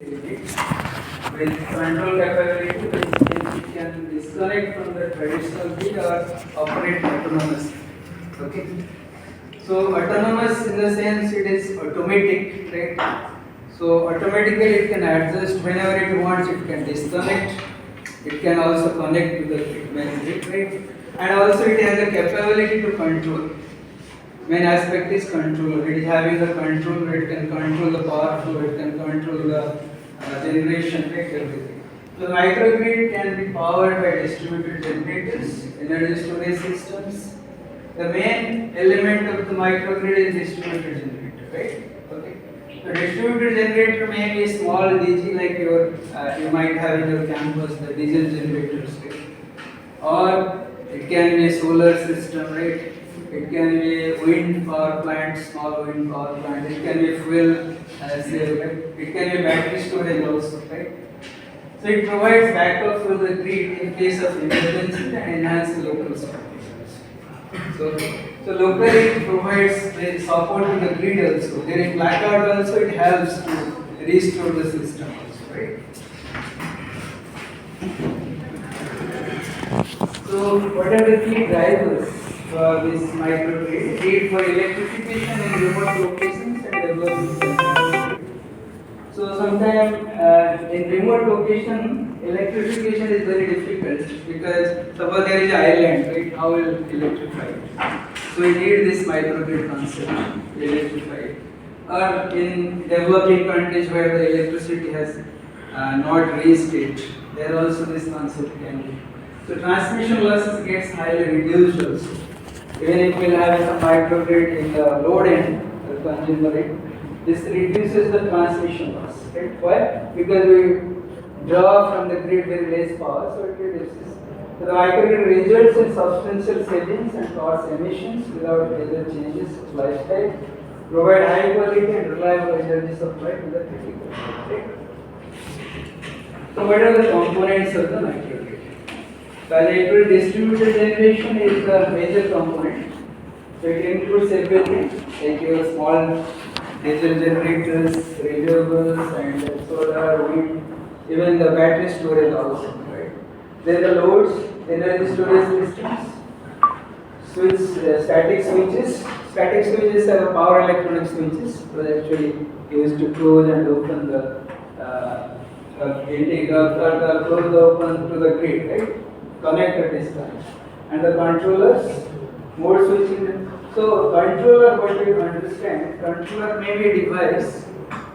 with control capability which it can disconnect from the traditional grid or operate autonomously. Okay. So autonomous in the sense it is automatic, right? So automatically it can adjust whenever it wants, it can disconnect, it can also connect to the main grid, right? And also it has the capability to control. Main aspect is control. It is having the control, it can control the power flow, it can control the generation, right? Everything. So microgrid can be powered by distributed generators, energy storage systems. The main element of the microgrid is distributed generator, right? Okay. So distributed generator may be a small DG like you might have in your campus, the diesel generators, right? Or it can be a solar system, right? It can be a wind power plant, small wind power plant. It can be fuel cell, right? It can be battery storage also, right? So it provides backup for the grid in case of emergency and enhance the local support. So locally it provides the support to the grid also. During blackout also it helps to restore the system also, right? So what are the key drivers for this microgrid? Need for electrification in remote locations and development. So sometimes in remote location, electrification is very difficult because suppose there is an island, right? How will electrify it? So we need this microgrid concept to electrify it. Or in developing countries where the electricity has not reached it, there also this concept can be. So transmission losses gets highly reduced also. Even if we will have some microgrid in the load end, the consumer end, this reduces the transmission loss. Right? Why? Because we draw from the grid very less power, so it reduces. So the microgrid results in substantial savings and cost emissions without major changes of lifestyle, provide high quality and reliable energy supply to the critical. Right? So what are the components of the microgrid? So as I told, distributed generation is the major component. So it includes everything, like your small diesel generators, renewables, and solar, wind, even the battery storage also, right? Then the loads, energy storage systems, static switches. Static switches are power electronic switches, which actually used to close and open the close the open to the grid, right? Connect or disconnect. And the controllers, mode switching. So controller, what you understand, controller may be a device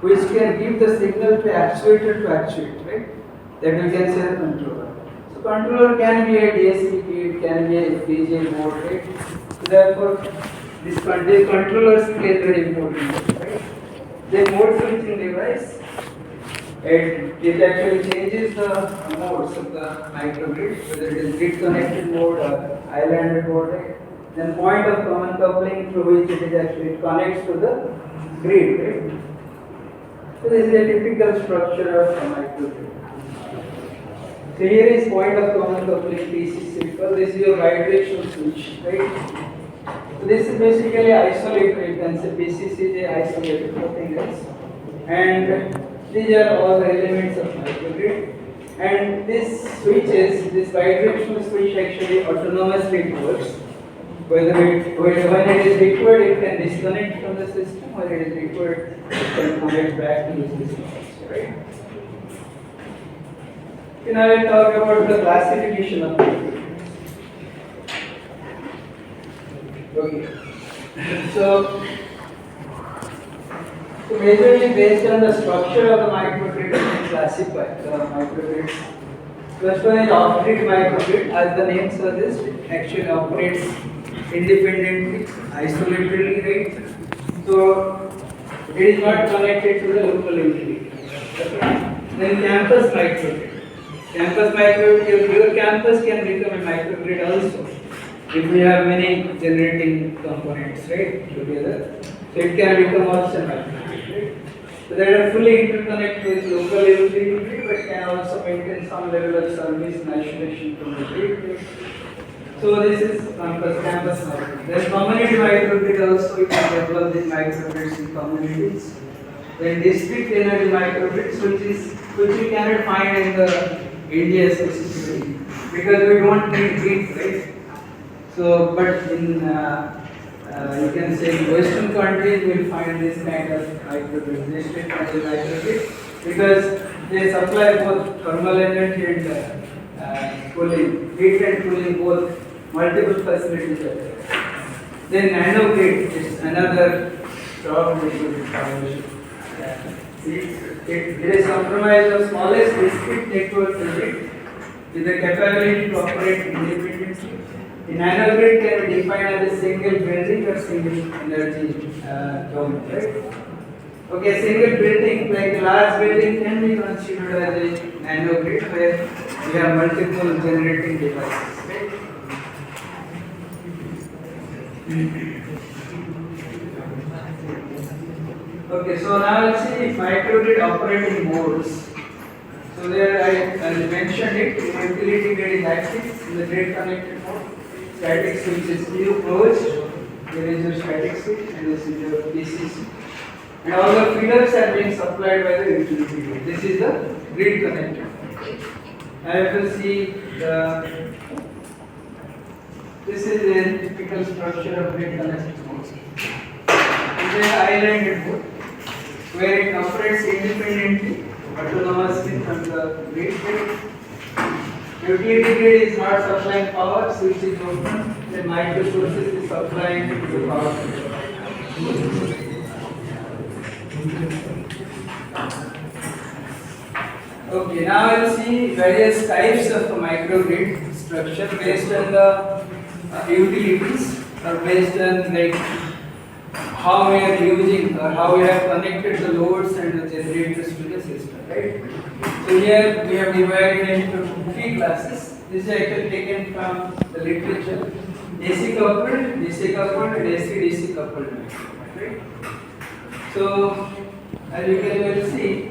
which can give the signal to actuator to actuate, right? That we can say the controller. So controller can be a DSP kit, can be a FPGA board, right? So therefore, this controllers play very important role, right? The mode switching device, it actually changes the modes of the microgrid, whether it is grid connected mode or islanded mode, right? Then point of common coupling through which it actually connects to the grid, right? So this is a typical structure of a microgrid. So here is point of common coupling PC simple. This is your bidirectional switch, right? So this is basically isolator. You can say PCC isolator, nothing else. And these are all the elements of microgrid. And this switches, this bidirectional switch actually autonomously works. When it is required, it can disconnect from the system. When it is required, it can connect back to the system. Right? Now I will talk about the classification of microgrids. Okay. So majorly based on the structure of the microgrid, we can classify the microgrids. First one is off-grid microgrid. As the name suggests, it actually operates independently, isolatedly, right? So it is not connected to the local utility. Then campus microgrid. Campus microgrid, your campus can become a microgrid also if we have many generating components, right, together. So it can become also a microgrid, right? So they are fully interconnected with local utility, but can also maintain some level of service and isolation from the grid. So this is campus microgrid. There is community microgrid also. You can develop these microgrids in communities. Then district energy microgrids, which we cannot find in the India specifically because we don't need grid, right? So, but in you can say in Western countries, you will find this kind of microgrid, district energy microgrid, because they supply both thermal energy and cooling, heat and cooling, both multiple facilities are there. Then nanogrid is another job we should establish. It is comprised of smallest discrete network project with the capability to operate independently. The nanogrid can be defined as a single building or single energy domain, right? Okay, single building, like a large building, can be considered as a nanogrid where we have multiple generating devices, right? Okay, so now let's see microgrid operating modes. So there I mentioned it, utility grid is active in the grid connected mode. Static switch is closed, there is a static switch and this is your DCC. And all the feeders are being supplied by the utility grid. This is the grid connected mode. I have to see this is a typical structure of grid connected mode. It is an islanded mode where it operates independently, autonomously from the grid. Utility grid is not supplying power, switch is open, then microsources is supplying the power. Okay, now we'll see various types of microgrid structure based on the utilities or based on like how we are using or how we have connected the loads and the generators to the system, right? So here we have divided into three classes. This is actually taken from the literature. AC coupled, DC coupled, and AC-DC coupled, right? So as you can well see,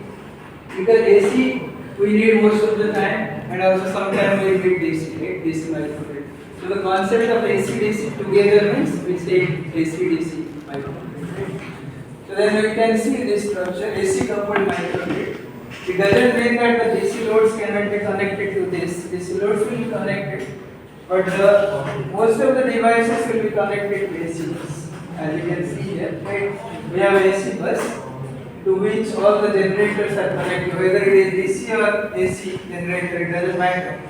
because AC we need most of the time, and also sometimes we need DC, right? DC microgrid. So the concept of AC-DC together means we say AC-DC microgrid. So then we can see this structure, AC coupled microgrid. It doesn't mean that the DC loads cannot be connected to this. DC loads will be connected, but most of the devices will be connected to AC bus. As you can see here, right? We have AC bus to which all the generators are connected, whether it is DC or AC generator, it doesn't matter.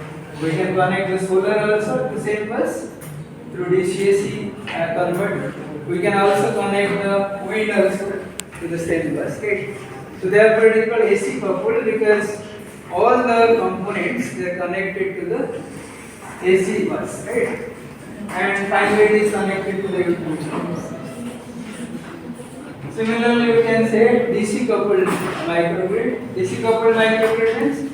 We can connect the solar also to same bus through DC-AC converter. We can also connect the wind also to the same bus, right? So they are called AC coupled because all the components they are connected to the AC bus, right? And finally it is connected to the utility bus. Similarly, we can say DC coupled microgrid. DC coupled microgrid means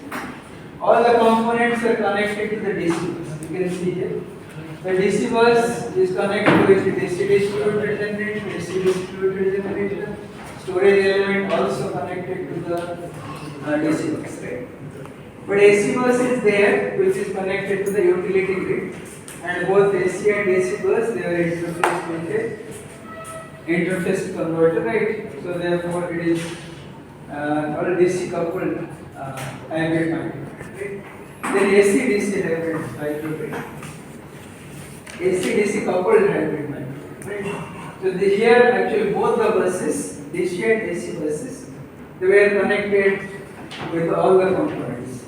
all the components are connected to the DC bus. You can see here. The DC bus is connected with the DC distributed generator, DC distributed generator. Storage element also connected to the DC bus, right? But AC bus is there, which is connected to the utility grid, and both AC and DC bus they are interfaced with a interface converter, right? So therefore, it is called DC coupled hybrid microgrid, right? Then AC DC hybrid microgrid, AC DC coupled hybrid microgrid, right? So here actually both the buses, DC and AC buses, they were connected with all the components.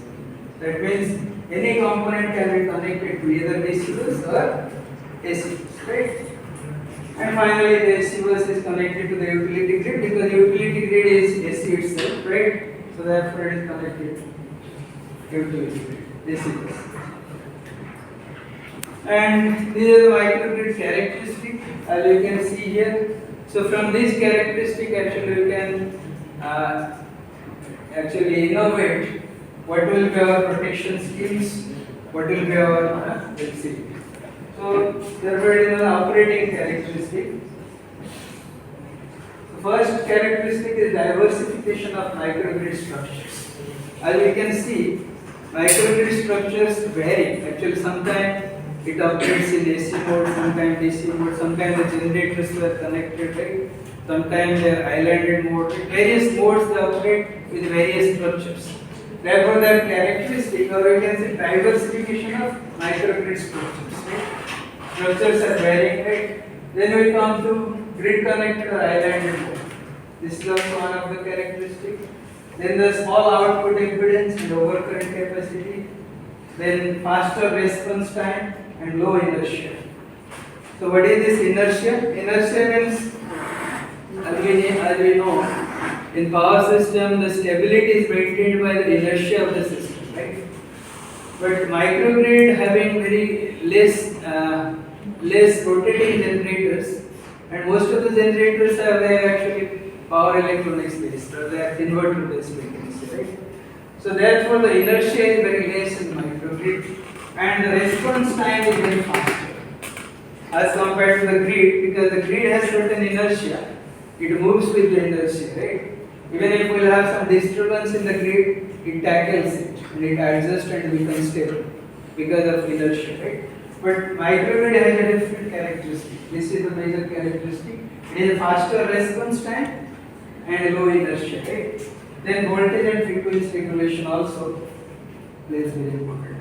That means any component can be connected to either DC bus or AC bus, right? And finally the AC bus is connected to the utility grid because the utility grid is AC itself, right? So therefore it is connected to utility grid, AC bus. And these are the microgrid characteristics, as you can see here. So from these characteristics, actually you can actually innovate what will be our protection schemes, what will be our let's see. So therefore it is an operating characteristic. The first characteristic is diversification of microgrid structures. As you can see, microgrid structures vary. Actually sometimes it operates in AC mode, sometimes DC mode, sometimes the generators were connected, right? Sometimes they are islanded mode. Various modes they operate with various structures. Therefore, their characteristic, or you can say diversification of microgrid structures. Right? Structures are varying, right? Then we come to grid connected or islanded mode. This is also one of the characteristics. Then the small output impedance and overcurrent capacity. Then faster response time and low inertia. So what is this inertia? Inertia means, as we know, in power system the stability is maintained by the inertia of the system, right? But microgrid having very less rotating generators, and most of the generators are actually power electronics based, or they are inverter based, we can say, right? So therefore the inertia is very less in microgrid, and the response time is very faster as compared to the grid, because the grid has certain inertia, it moves with the inertia, right? Even if we will have some disturbance in the grid, it tackles it and it adjusts and becomes stable because of inertia, right? But microgrid has a different characteristic. This is the major characteristic. It is a faster response time and low inertia, right? Then voltage and frequency regulation also plays very important.